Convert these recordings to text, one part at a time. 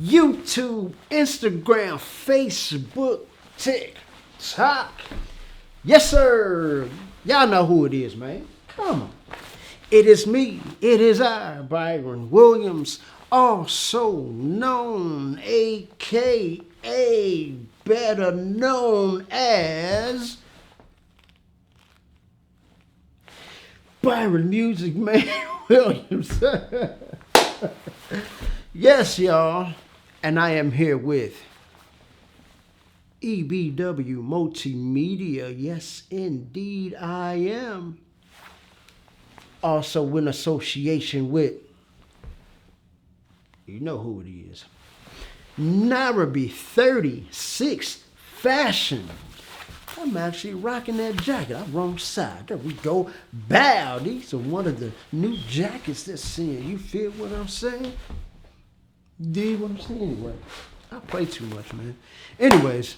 YouTube, Instagram, Facebook, TikTok. Yes, sir. Y'all know who it is, man. Come on. It is me. It is I, Byron Williams, also known, a.k.a. better known as Byron Music Man Williams. Yes, y'all. And I am here with EBWmultimedia. Yes, indeed, I am. Also in association with, you know who it is, Nairobi 36 Fashion. I'm actually rocking that jacket. I'm wrong side. There we go. Bow. These are one of the new jackets that's in. You feel what I'm saying? Do you what I'm saying? Anyway, I play too much, man. Anyways,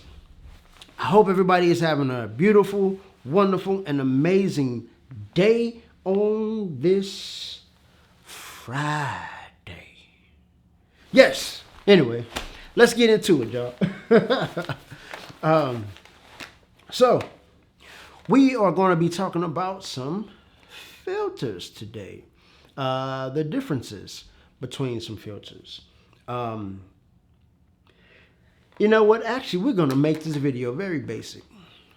I hope everybody is having a beautiful, wonderful, and amazing day on this Friday. Yes. Anyway, let's get into it, y'all. So, we are going to be talking about some filters today. The differences between some filters. You know what? Actually, we're going to make this video very basic.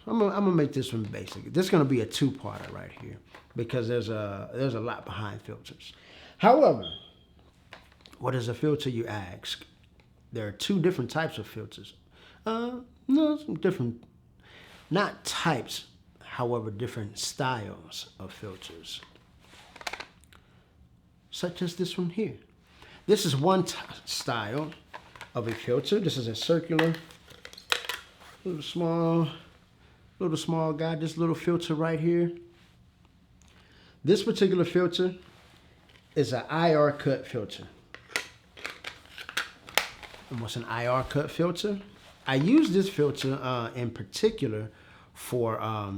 I'm gonna make this one basic. This is going to be a two-parter right here because there's a lot behind filters. However, what is a filter, you ask? There are two different types of filters. No, some different, not types, however, different styles of filters. Such as this one here. This is one style of a filter. This is a circular, little small guy, this little filter right here. This particular filter is an IR cut filter. And what's an IR cut filter? I use this filter in particular for, I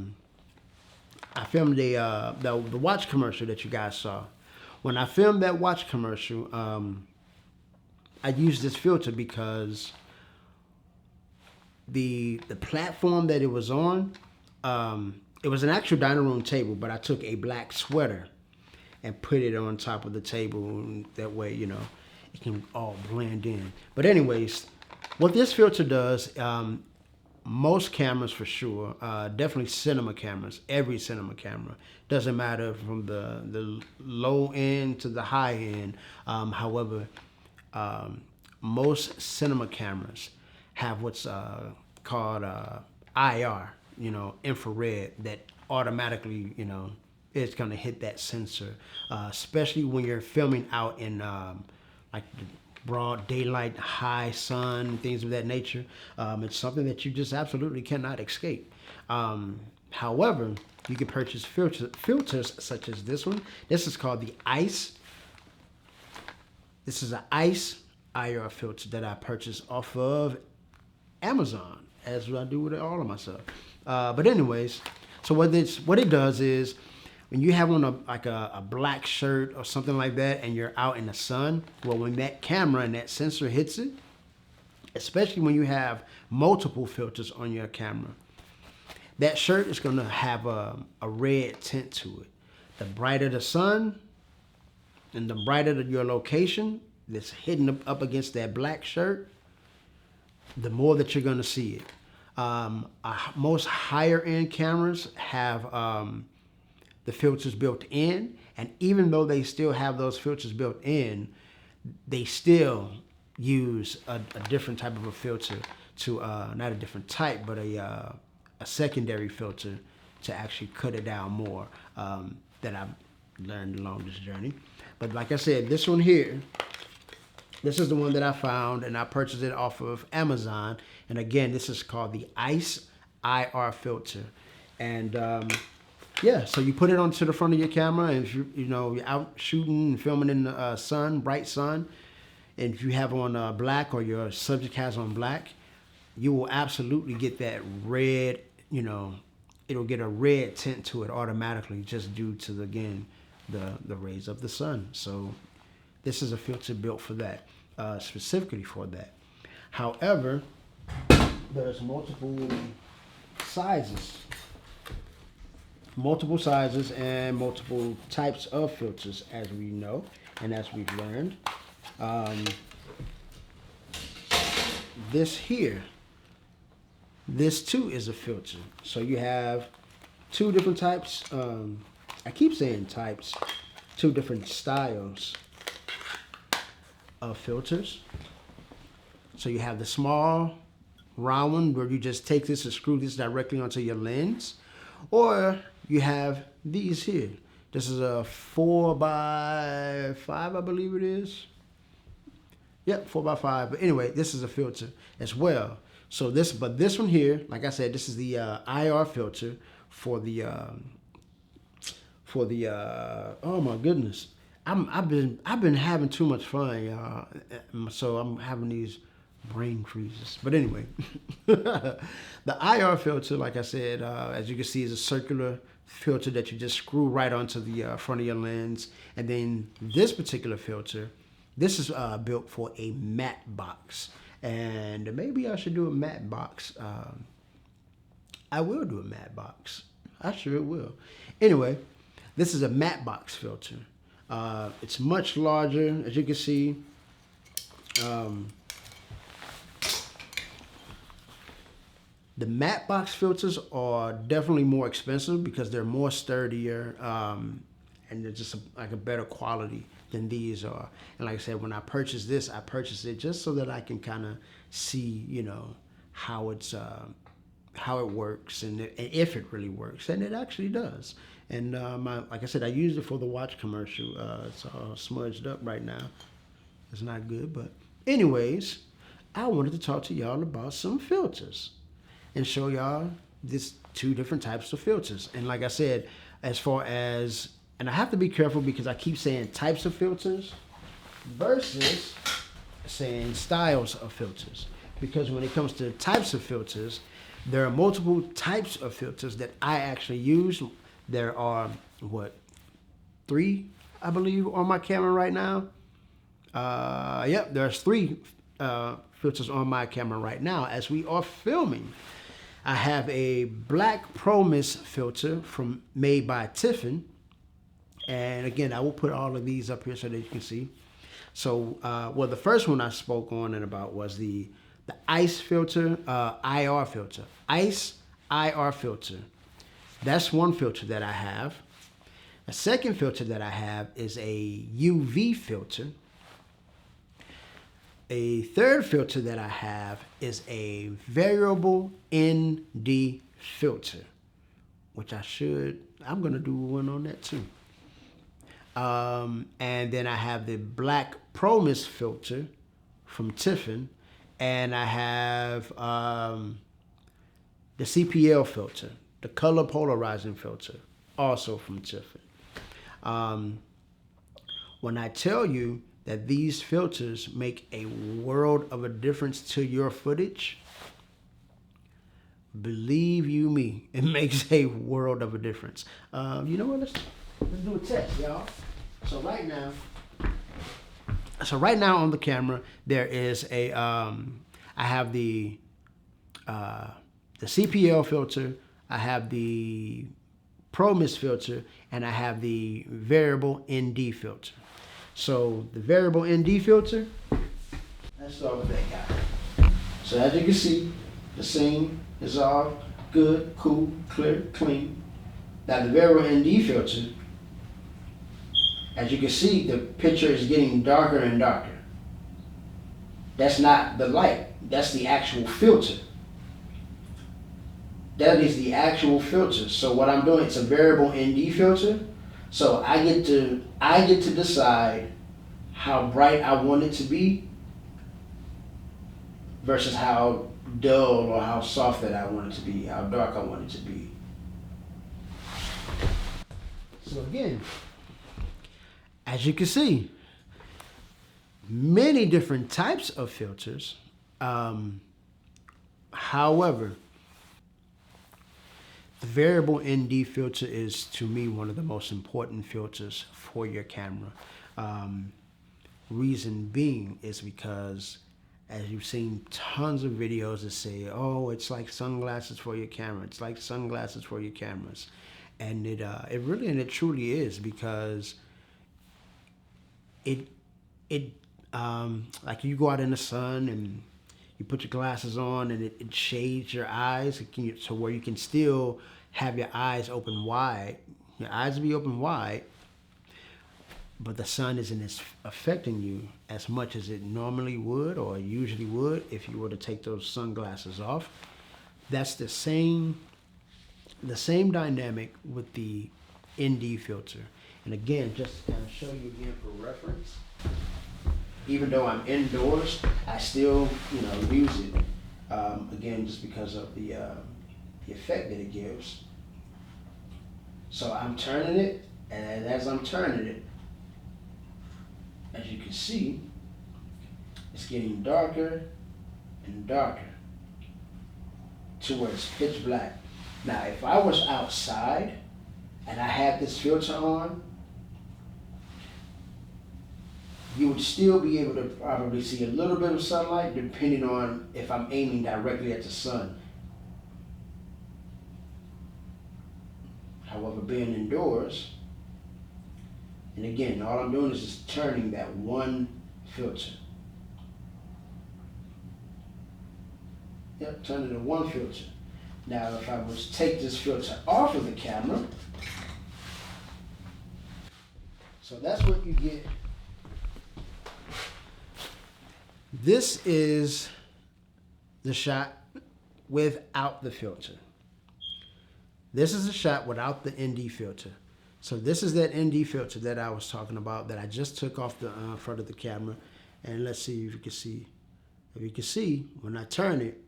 filmed the watch commercial that you guys saw. When I filmed that watch commercial, I used this filter because the platform that it was on, it was an actual dining room table, but I took a black sweater and put it on top of the table, and that way, you know, it can all blend in. But anyways, what this filter does, most cameras for sure, definitely cinema cameras, every cinema camera, doesn't matter from the low end to the high end. However, most cinema cameras have what's called IR, you know, infrared, that automatically, you know, it's going to hit that sensor, especially when you're filming out in like the broad daylight, high sun, things of that nature. It's something that you just absolutely cannot escape. However, you can purchase filters such as this one. This is called the ICE. This is an ICE IR filter that I purchased off of Amazon, as I do with all of my stuff. But anyways, so what it does is, when you have on a black shirt or something like that and you're out in the sun, well, when that camera and that sensor hits it, especially when you have multiple filters on your camera, that shirt is going to have a red tint to it. The brighter the sun and the brighter your location that's hitting up against that black shirt, the more that you're going to see it. Most higher end cameras have the filters built in, and even though they still have those filters built in, they still use a different type of a filter to, not a different type, but a secondary filter to actually cut it down more, that I've learned along this journey. But like I said, this one here, this is the one that I found, and I purchased it off of Amazon. And again, this is called the ICE IR filter. And yeah, so you put it onto the front of your camera, and if you're out shooting and filming in the sun, bright sun, and if you have on black, or your subject has on black, you will absolutely get that red, it'll get a red tint to it automatically, just due to, again, the rays of the sun. So this is a filter built for that, specifically for that. However, there's multiple sizes and multiple types of filters, as we know and as we've learned. This too is a filter. So you have two different types. I keep saying types, two different styles of filters. So you have the small round one, where you just take this and screw this directly onto your lens, or you have these here. This is a 4x5, I believe it is. Yep, 4x5. But anyway, this is a filter as well. So this one here, like I said, this is the IR filter for the oh my goodness, I've been having too much fun, y'all. So I'm having these brain freezes. But anyway, the IR filter, like I said, as you can see, is a circular filter that you just screw right onto the front of your lens. And then this particular filter, this is built for a matte box. And maybe I should do a matte box. I will do a matte box. I sure will. Anyway, this is a matte box filter. It's much larger, as you can see. The matte box filters are definitely more expensive because they're more sturdier, and they're just like a better quality than these are. And like I said, when I purchased this, I purchased it just so that I can kind of see, how it works, and if it really works, and it actually does. And like I said, I used it for the watch commercial. It's all smudged up right now. It's not good, but anyways, I wanted to talk to y'all about some filters and show y'all this two different types of filters. And like I said, as far as, and I have to be careful because I keep saying types of filters versus saying styles of filters. Because when it comes to types of filters, there are multiple types of filters that I actually use. There are, three, I believe, on my camera right now. Yep, there's three filters on my camera right now as we are filming. I have a black Pro-Mist filter made by Tiffin. And again, I will put all of these up here so that you can see. So, the first one I spoke on and about was the ICE filter, IR filter. ICE IR filter. That's one filter that I have. A second filter that I have is a UV filter. A third filter that I have is a variable ND filter, which I'm going to do one on that too. And then I have the black Pro-Mist filter from Tiffin, and I have the CPL filter, the color polarizing filter, also from Tiffin. When I tell you that these filters make a world of a difference to your footage, believe you me, it makes a world of a difference. You know what? Let's do a test, y'all. So right now on the camera, there is I have the CPL filter, I have the Pro-Mist filter, and I have the variable ND filter. So the variable ND filter, let's start with that guy. So as you can see, the scene is all good, cool, clear, clean. Now the variable ND filter, as you can see, the picture is getting darker and darker. That's not the light, that's the actual filter. That is the actual filter. So what I'm doing, it's a variable ND filter. So I get to decide how bright I want it to be versus how dull or how soft that I want it to be, how dark I want it to be. So again, as you can see, many different types of filters. However, the variable ND filter is, to me, one of the most important filters for your camera. Reason being is because, as you've seen tons of videos that say, oh, it's like sunglasses for your camera. It's like sunglasses for your cameras. And it really and it truly is, because it like you go out in the sun and you put your glasses on and it shades your eyes so where you can still have your eyes open wide. Your eyes will be open wide, but the sun isn't as affecting you as much as it normally would or usually would if you were to take those sunglasses off. That's the same dynamic with the ND filter. And again, just to kind of show you again for reference, even though I'm indoors, I still, use it. Again, just because of the effect that it gives. So I'm turning it, and as I'm turning it, as you can see, it's getting darker and darker to where it's pitch black. Now, if I was outside and I had this filter on, you would still be able to probably see a little bit of sunlight depending on if I'm aiming directly at the sun. However, being indoors, and again, all I'm doing is just turning that one filter. Yep, turning the one filter. Now, if I was to take this filter off of the camera, so that's what you get. This is the shot without the filter. This is a shot without the ND filter. So this is that ND filter that I was talking about that I just took off the front of the camera. And let's see if you can see. If you can see, when I turn it,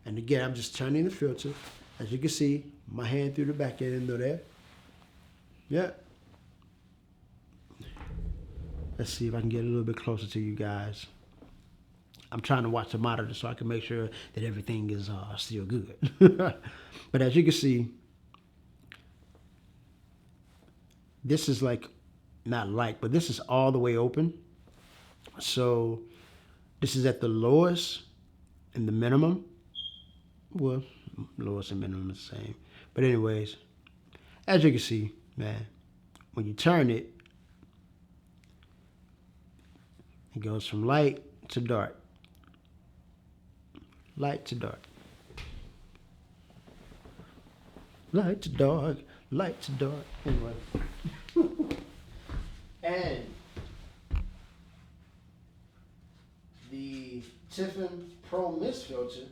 and again, I'm just turning the filter. As you can see, my hand through the back end of there. Yeah. Let's see if I can get a little bit closer to you guys. I'm trying to watch the monitor so I can make sure that everything is still good. But as you can see, this is like, not like, but this is all the way open. So this is at the lowest and the minimum. Well, lowest and minimum is the same. But anyways, as you can see, man, when you turn it, it goes from light to dark. Light to dark. Light to dark. Light to dark. Anyway. And the Tiffin Pro Mist filter,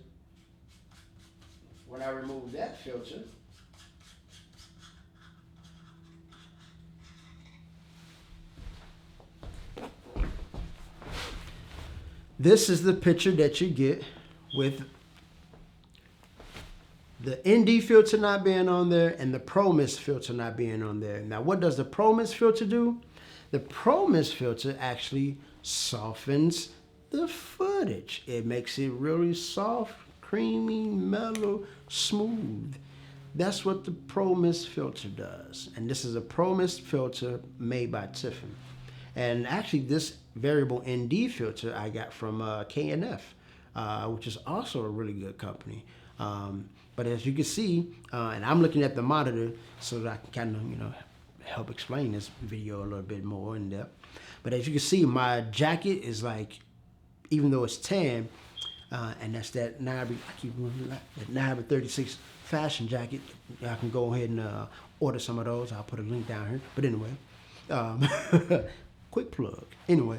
when I remove that filter, this is the picture that you get with the ND filter not being on there and the Pro Mist filter not being on there. Now, what does the Pro Mist filter do? The Pro Mist filter actually softens the footage. It makes it really soft, creamy, mellow, smooth. That's what the Pro Mist filter does. And this is a Pro Mist filter made by Tiffin. And actually, this variable ND filter I got from K&F, which is also a really good company. But as you can see, and I'm looking at the monitor so that I can kind of, help explain this video a little bit more in depth. But as you can see, my jacket is like, even though it's tan, and that's that Naira 36 fashion jacket. I can go ahead and order some of those. I'll put a link down here. But anyway, quick plug. Anyway,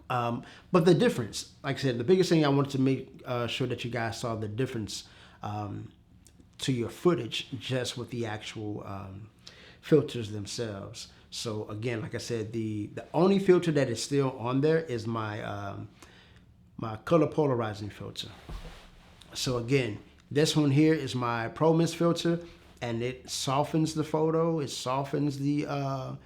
but the difference, like I said, the biggest thing I wanted to make sure that you guys saw the difference to your footage just with the actual filters themselves. So again, like I said, the only filter that is still on there is my my color polarizing filter. So again, this one here is my Pro Mist filter. and it softens the photo. It softens the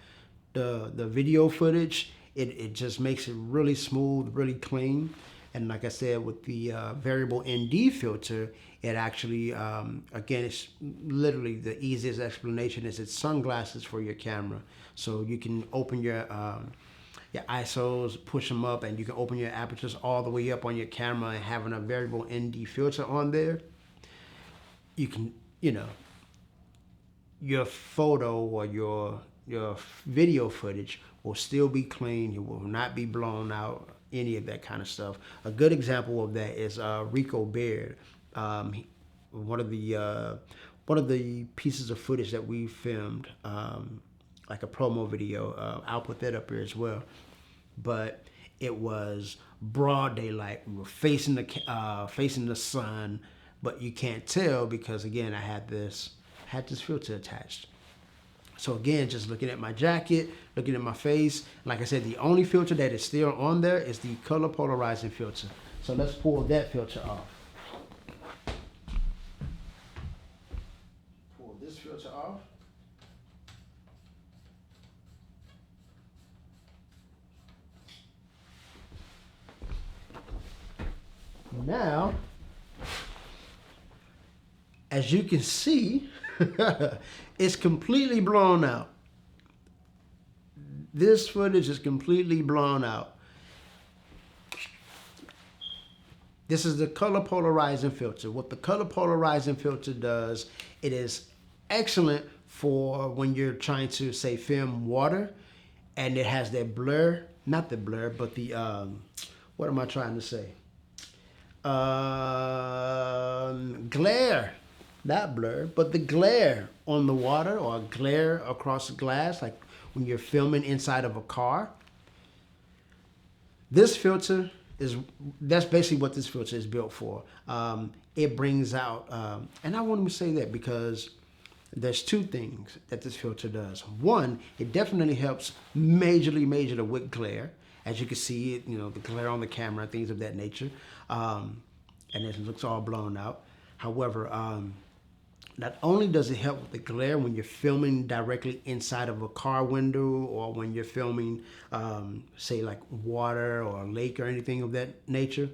video footage. It just makes it really smooth, really clean. And like I said, with the variable ND filter, it actually, again, it's literally the easiest explanation is it's sunglasses for your camera. So you can open your ISOs, push them up, and you can open your apertures all the way up on your camera, and having a variable ND filter on there, you can, your photo or your video footage will still be clean. It will not be blown out, any of that kind of stuff. A good example of that is Rico Beard. One of the pieces of footage that we filmed, like a promo video. I'll put that up here as well. But it was broad daylight. We were facing the sun, but you can't tell because again I had this filter attached. So again, just looking at my jacket, looking at my face, like I said, the only filter that is still on there is the color polarizing filter. So let's pull that filter off. Pull this filter off. Now, as you can see, it's completely blown out. This footage is completely blown out. This is the color polarizing filter. What the color polarizing filter does, it is excellent for when you're trying to, say, film water, and it has that blur, not the blur, but the, what am I trying to say? Glare. Not blur, but the glare on the water or glare across the glass, like when you're filming inside of a car. This filter that's basically what this filter is built for. It brings out, and I want to say that because there's two things that this filter does. One, it definitely helps majorly with glare. As you can see, the glare on the camera, things of that nature. And it looks all blown out. However, not only does it help with the glare when you're filming directly inside of a car window or when you're filming, say, like water or a lake or anything of that nature,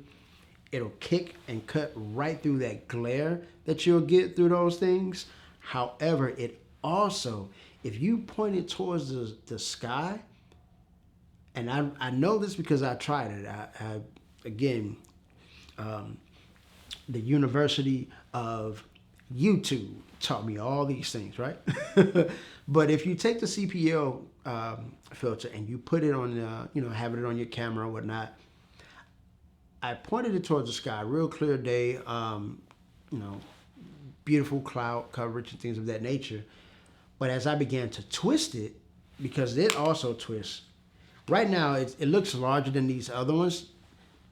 it'll kick and cut right through that glare that you'll get through those things. However, it also, if you point it towards the sky, and I know this because I tried it. Again, the University of YouTube taught me all these things, right? But if you take the CPL filter and you put it on, having it on your camera or whatnot, I pointed it towards the sky, real clear day, beautiful cloud coverage and things of that nature. But as I began to twist it, because it also twists, right now it looks larger than these other ones,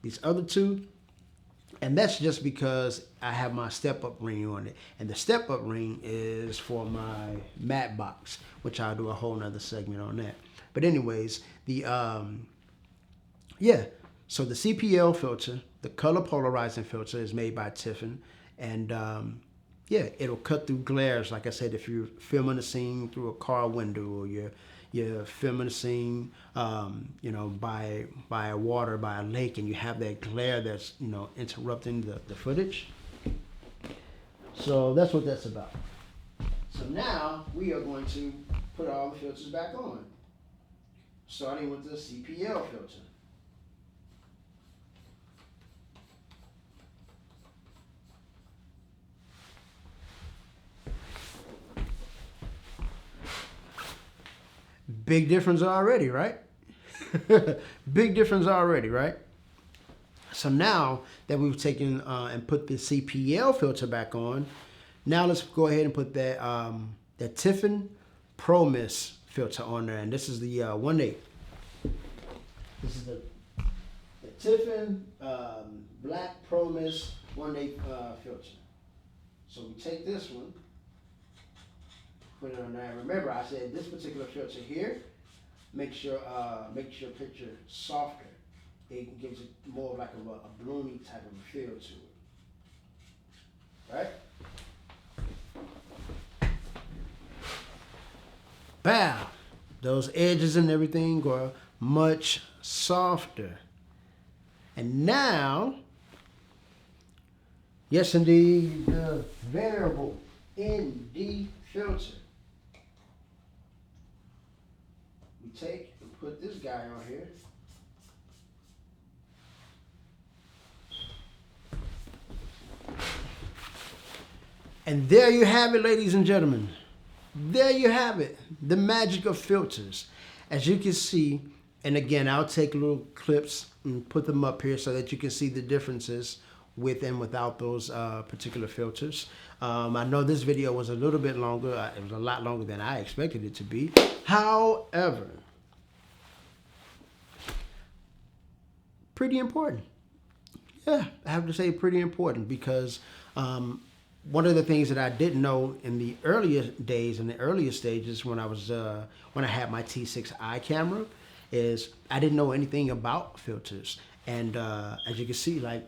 these other two. And that's just because I have my step-up ring on it. And the step-up ring is for my matte box, which I'll do a whole nother segment on that. But anyways, so the CPL filter, the color polarizing filter, is made by Tiffin. And it'll cut through glares. Like I said, if you're filming a scene through a car window or you're filming a scene, by a water, by a lake, and you have that glare that's, interrupting the footage. So that's what that's about. So now we are going to put all the filters back on, starting with the CPL filter. Big difference already, right? Big difference already, right? So now that we've taken and put the CPL filter back on, now let's go ahead and put that Tiffin Pro Mist filter on there. And this is the 1.8. This is the Tiffin Black Pro Mist 1.8 filter. So we take this one, put it on there. Remember, I said this particular filter here makes your picture softer. It gives it more like a bloomy type of a feel to it. Right? Bow. Those edges and everything are much softer. And now, yes indeed, the variable ND filter. We take and put this guy on here. And there you have it, ladies and gentlemen. There you have it. The magic of filters. As you can see, and again, I'll take little clips and put them up here so that you can see the differences with and without those particular filters. I know this video was a little bit longer. It was a lot longer than I expected it to be. However, pretty important. Yeah, I have to say pretty important because one of the things that I didn't know in the earlier days, in the earlier stages when I was when I had my T6i camera, is I didn't know anything about filters. And as you can see, like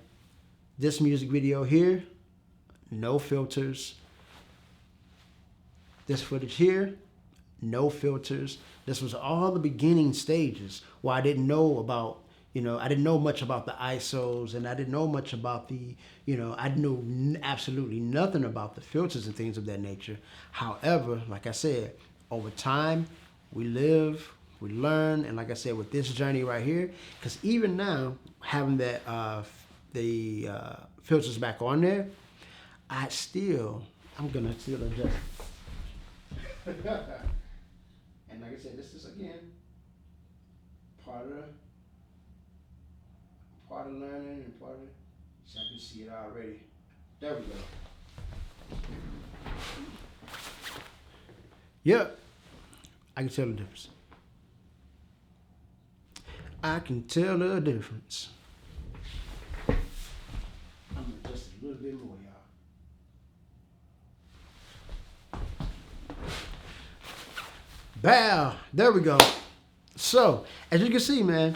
this music video here, no filters. This footage here, no filters. This was all the beginning stages where I didn't know about, I didn't know much about the ISOs, and I didn't know much about the, I knew absolutely nothing about the filters and things of that nature. However, like I said, over time, we live, we learn, and like I said, with this journey right here, because even now, having that the filters back on there, I'm gonna still adjust. And like I said, this is again part of learning and part of, so I can see it already. There we go. Yep, I can tell the difference. I can tell the difference. I'm gonna adjust a little bit more, y'all. Bow, there we go. So, as you can see, man,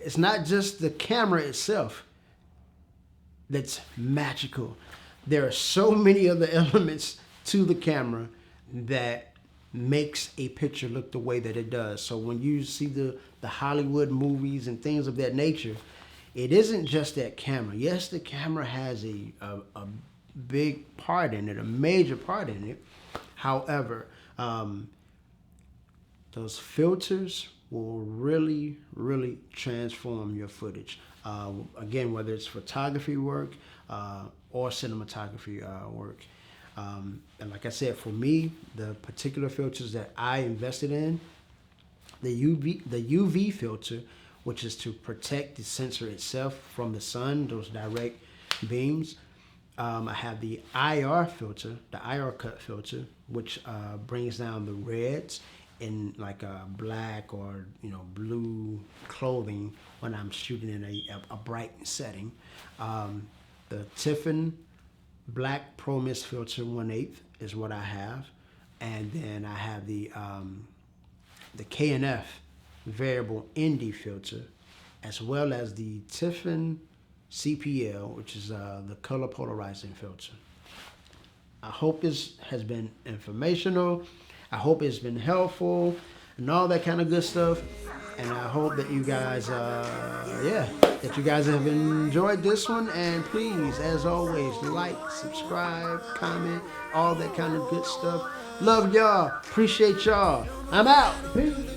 it's not just the camera itself that's magical. There are so many other elements to the camera that makes a picture look the way that it does. So when you see the Hollywood movies and things of that nature, it isn't just that camera. Yes, the camera has a big part in it, a major part in it. However, those filters will really, really transform your footage. Again, whether it's photography work or cinematography work. And like I said, for me, the particular filters that I invested in, the UV filter, which is to protect the sensor itself from the sun, those direct beams. I have the IR filter, the IR cut filter, which brings down the reds in like a black or blue clothing when I'm shooting in a bright setting. The Tiffin Black Pro Mist filter 1/8 is what I have, and then I have the KNF variable ND filter, as well as the Tiffin CPL, which is the color polarizing filter. I hope this has been informational. I hope it's been helpful and all that kind of good stuff. And I hope that you guys, that you guys have enjoyed this one. And please, as always, like, subscribe, comment, all that kind of good stuff. Love y'all. Appreciate y'all. I'm out. Peace.